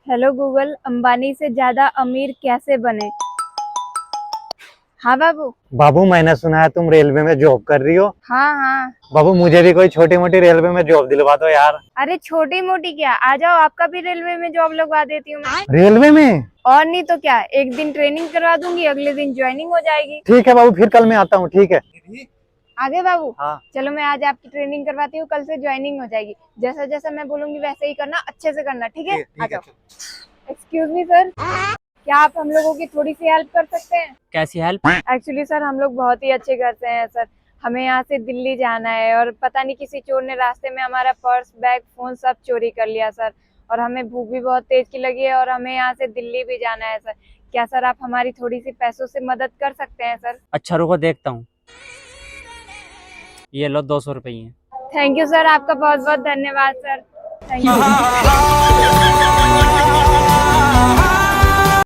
Hello Google, Ambani से ज्यादा अमीर कैसे बने। हाँ बाबू। बाबू, मैंने सुना है तुम रेलवे में जॉब कर रही हो। हाँ हाँ। बाबू, मुझे भी कोई छोटी मोटी रेलवे में जॉब दिलवा दो यार। अरे छोटी मोटी क्या, आ जाओ, आपका भी रेलवे में जॉब लगवा देती हूँ मैं। रेलवे में? और नहीं तो क्या, एक दिन ट्रेनिंग करवा दूंगी, अगले दिन ज्वाइनिंग हो जाएगी। ठीक है बाबू, फिर कल मैं आता हूँ। ठीक है। आगे बाबू। हाँ। चलो मैं आज आपकी ट्रेनिंग करवाती हूँ, कल से ज्वाइनिंग हो जाएगी। जैसा जैसा मैं बोलूंगी वैसे ही करना, अच्छे से करना, ठीक है? आ जाओ। एक्सक्यूज मी सर, क्या आप हम लोगों की थोड़ी सी हेल्प कर सकते हैं? कैसी हेल्प? एक्चुअली सर, हम लोग बहुत ही अच्छे करते हैं सर। हमें यहाँ से दिल्ली जाना है और पता नहीं किसी चोर ने रास्ते में हमारा पर्स, बैग, फोन सब चोरी कर लिया सर। और हमें भूख भी बहुत तेज की लगी है और हमें यहाँ से दिल्ली भी जाना है सर। क्या सर आप हमारी थोड़ी सी पैसों से मदद कर सकते हैं सर? अच्छा रुको, देखता हूँ। ये लो 200 रुपये। थैंक यू सर, आपका बहुत बहुत धन्यवाद सर। Thank you.